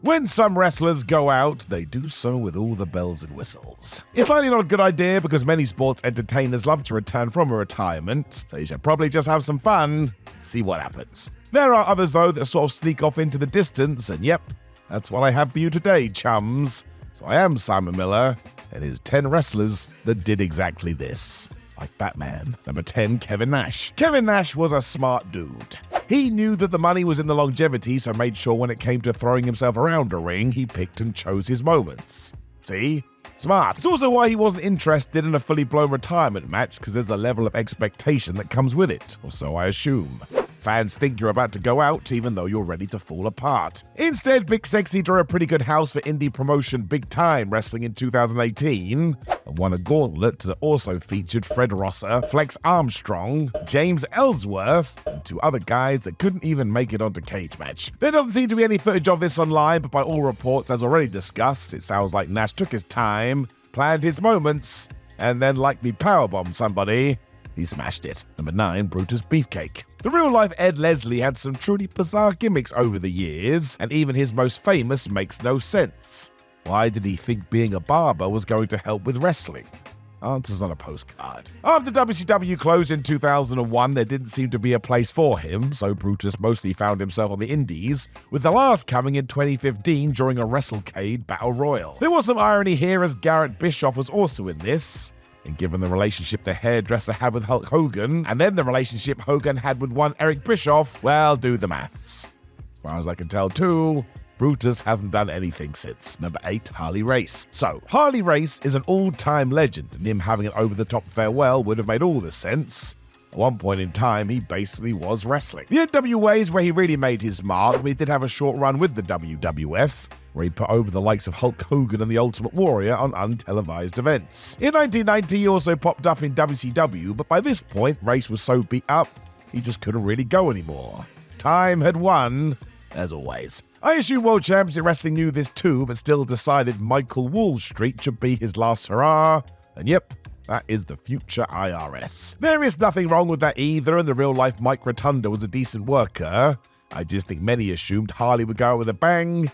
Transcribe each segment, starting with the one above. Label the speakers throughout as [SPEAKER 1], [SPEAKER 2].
[SPEAKER 1] When some wrestlers go out, they do so with all the bells and whistles. It's likely not a good idea because many sports entertainers love to return from a retirement, so you should probably just have some fun, see what happens. There are others though that sort of sneak off into the distance, and yep, that's what I have for you today, chums. So I am Simon Miller, and here's 10 wrestlers that did exactly this. Like Batman. Number 10, Kevin Nash. Kevin Nash was a smart dude. He knew that the money was in the longevity, so made sure when it came to throwing himself around a ring, he picked and chose his moments. See? Smart. It's also why he wasn't interested in a fully blown retirement match, because there's a level of expectation that comes with it, or so I assume. Fans think you're about to go out, even though you're ready to fall apart. Instead, Big Sexy drew a pretty good house for indie promotion Big Time Wrestling in 2018, and won a gauntlet that also featured Fred Rosser, Flex Armstrong, James Ellsworth, and 2 other guys that couldn't even make it onto Cage Match. There doesn't seem to be any footage of this online, but by all reports, as already discussed, it sounds like Nash took his time, planned his moments, and then likely powerbombed somebody. He smashed it. Number 9, Brutus Beefcake. The real-life Ed Leslie had some truly bizarre gimmicks over the years, and even his most famous makes no sense. Why did he think being a barber was going to help with wrestling? Answers on a postcard. After WCW closed in 2001, there didn't seem to be a place for him, so Brutus mostly found himself on the indies, with the last coming in 2015 during a WrestleCade Battle Royal. There was some irony here as Garrett Bischoff was also in this, and given the relationship the hairdresser had with Hulk Hogan, and then the relationship Hogan had with one Eric Bischoff, well, do the maths. As far as I can tell too, Brutus hasn't done anything since. Number 8, Harley Race. So, Harley Race is an all-time legend, and him having an over-the-top farewell would have made all the sense. At one point in time, he basically was wrestling. The NWA is where he really made his mark, but he did have a short run with the WWF, where he put over the likes of Hulk Hogan and the Ultimate Warrior on untelevised events. In 1990, he also popped up in WCW, but by this point, Race was so beat up, he just couldn't really go anymore. Time had won, as always. I assume World Championship Wrestling knew this too, but still decided Michael Wall Street should be his last hurrah, and yep, that is the future IRS. There is nothing wrong with that either, and the real-life Mike Rotunda was a decent worker. I just think many assumed Harley would go out with a bang,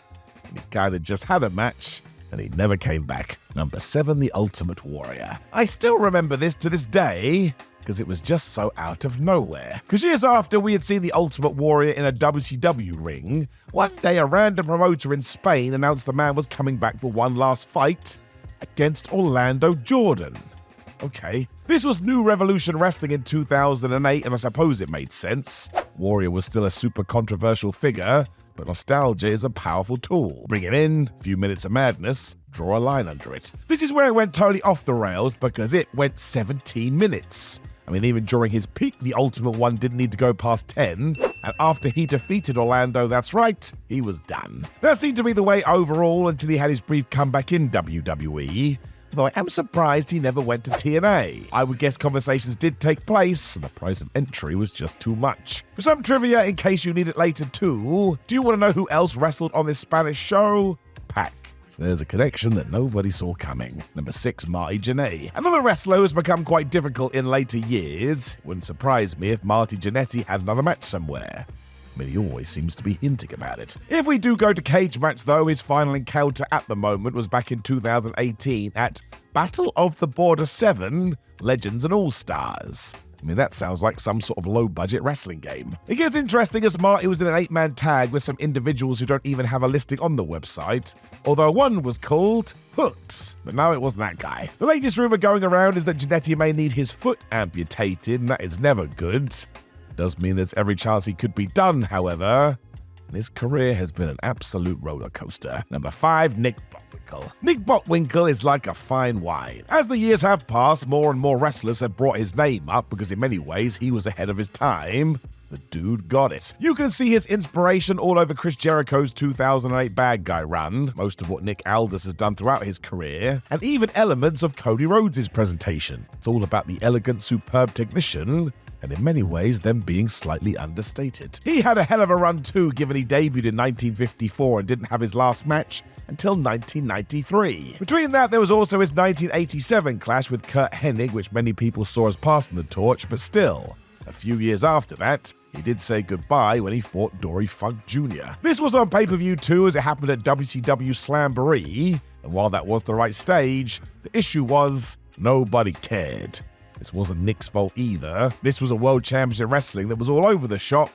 [SPEAKER 1] and he kinda just had a match, and he never came back. Number 7, The Ultimate Warrior. I still remember this to this day, because it was just so out of nowhere. Because years after we had seen the Ultimate Warrior in a WCW ring, one day a random promoter in Spain announced the man was coming back for one last fight against Orlando Jordan. Okay. This was New Revolution Wrestling in 2008, and I suppose it made sense. Warrior was still a super controversial figure, but nostalgia is a powerful tool. Bring him in, few minutes of madness, draw a line under it. This is where it went totally off the rails because it went 17 minutes. I mean, even during his peak, the Ultimate One didn't need to go past 10, and after he defeated Orlando, that's right, he was done. That seemed to be the way overall until he had his brief comeback in WWE, though I am surprised he never went to TNA. I would guess conversations did take place, and the price of entry was just too much. For some trivia, in case you need it later too, do you want to know who else wrestled on this Spanish show? Pac. So there's a connection that nobody saw coming. Number 6, Marty Jannetty. Another wrestler who has become quite difficult in later years. Wouldn't surprise me if Marty Jannetty had another match somewhere. I mean, he always seems to be hinting about it. If we do go to Cage Match though, his final encounter at the moment was back in 2018 at Battle of the Border 7, Legends and All-Stars. I mean, that sounds like some sort of low-budget wrestling game. It gets interesting as Marty was in an 8-man tag with some individuals who don't even have a listing on the website, although one was called Hooks. But no, it wasn't that guy. The latest rumor going around is that Jannetty may need his foot amputated, and that is never good. It does mean there's every chance he could be done, however. And his career has been an absolute roller coaster. Number 5, Nick Bockwinkel. Nick Bockwinkel is like a fine wine. As the years have passed, more and more wrestlers have brought his name up because in many ways he was ahead of his time. The dude got it. You can see his inspiration all over Chris Jericho's 2008 Bad Guy run, most of what Nick Aldis has done throughout his career, and even elements of Cody Rhodes' presentation. It's all about the elegant, superb technician, and in many ways them being slightly understated. He had a hell of a run too, given he debuted in 1954 and didn't have his last match until 1993. Between that, there was also his 1987 clash with Kurt Hennig, which many people saw as passing the torch, but still, a few years after that, he did say goodbye when he fought Dory Funk Jr. This was on pay-per-view too, as it happened at WCW Slamboree, and while that was the right stage, the issue was nobody cared. This wasn't Nick's fault either. This was a World Championship Wrestling that was all over the shop,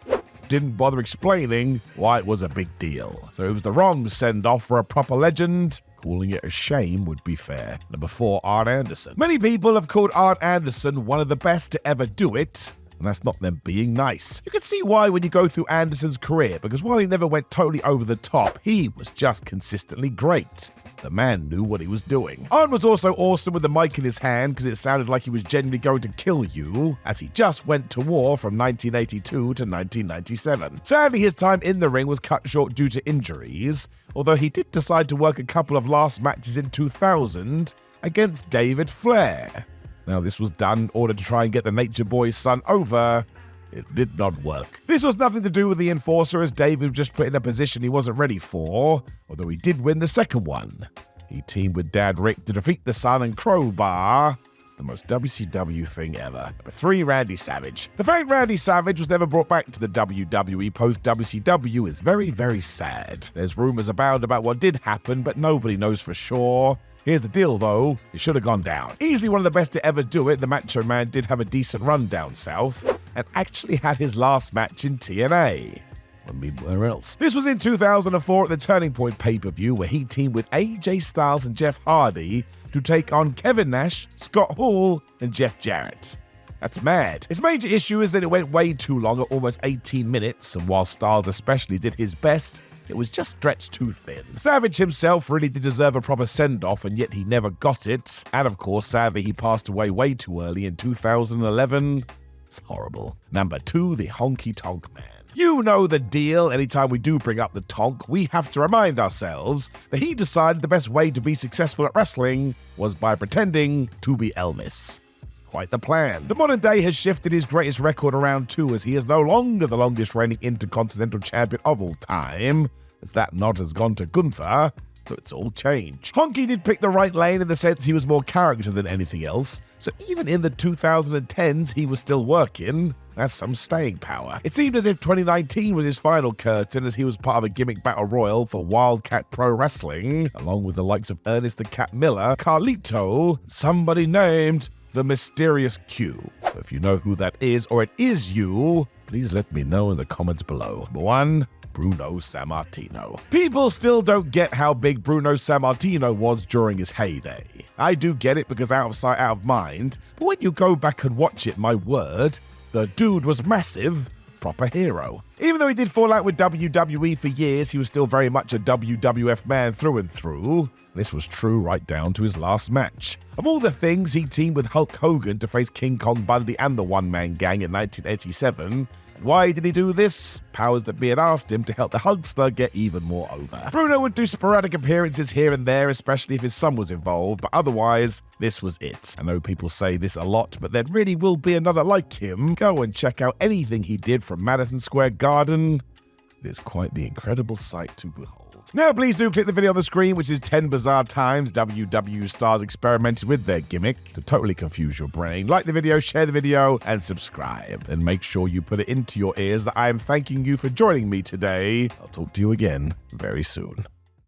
[SPEAKER 1] didn't bother explaining why it was a big deal. So it was the wrong send-off for a proper legend. Calling it a shame would be fair. Number 4, Arn Anderson. Many people have called Arn Anderson one of the best to ever do it, and that's not them being nice. You can see why when you go through Anderson's career, because while he never went totally over the top, he was just consistently great. The man knew what he was doing. Arn was also awesome with the mic in his hand because it sounded like he was genuinely going to kill you, as he just went to war from 1982 to 1997. Sadly, his time in the ring was cut short due to injuries, although he did decide to work a couple of last matches in 2000 against David Flair. Now, this was done in order to try and get the Nature Boy's son over. It did not work. This was nothing to do with the Enforcer, as David was just put in a position he wasn't ready for, although he did win the second one. He teamed with Dad Rick to defeat the Son and Crowbar. It's the most WCW thing ever. Number 3, Randy Savage. The fact Randy Savage was never brought back to the WWE post-WCW is very, very sad. There's rumors abound about what did happen, but nobody knows for sure. Here's the deal, though. It should have gone down. Easily one of the best to ever do it, the Macho Man did have a decent run down south, and actually had his last match in TNA. I mean, where else? This was in 2004 at the Turning Point pay-per-view, where he teamed with AJ Styles and Jeff Hardy to take on Kevin Nash, Scott Hall, and Jeff Jarrett. That's mad. His major issue is that it went way too long at almost 18 minutes, and while Styles especially did his best, it was just stretched too thin. Savage himself really did deserve a proper send-off, and yet he never got it. And of course, sadly, he passed away way too early in 2011. It's horrible. Number 2, the Honky Tonk Man. You know the deal. Anytime we do bring up the Tonk, we have to remind ourselves that he decided the best way to be successful at wrestling was by pretending to be Elvis. Quite the plan. The modern day has shifted his greatest record around too, as he is no longer the longest reigning Intercontinental Champion of all time, as that nod has gone to Gunther, so it's all changed. Honky did pick the right lane in the sense he was more character than anything else, so even in the 2010s he was still working. That's some staying power. It seemed as if 2019 was his final curtain, as he was part of a gimmick battle royal for Wildcat Pro Wrestling, along with the likes of Ernest the Cat Miller, Carlito, somebody named the Mysterious Q. So if you know who that is, or it is you, please let me know in the comments below. Number 1, Bruno Sammartino. People still don't get how big Bruno Sammartino was during his heyday. I do get it because out of sight, out of mind, but when you go back and watch it, my word, the dude was massive. Proper hero. Even though he did fall out with WWE for years, he was still very much a WWF man through and through. This was true right down to his last match. Of all the things, he teamed with Hulk Hogan to face King Kong Bundy and the One Man Gang in 1987. And why did he do this? Powers that be had asked him to help the Hulkster get even more over. Bruno would do sporadic appearances here and there, especially if his son was involved, but otherwise, this was it. I know people say this a lot, but there really will be another like him. Go and check out anything he did from Madison Square Garden. It is quite the incredible sight to behold. Now please do click the video on the screen, which is 10 bizarre times WW stars experimented with their gimmick to totally confuse your brain. Like the video, share the video, and subscribe. And make sure you put it into your ears that I am thanking you for joining me today. I'll talk to you again very soon.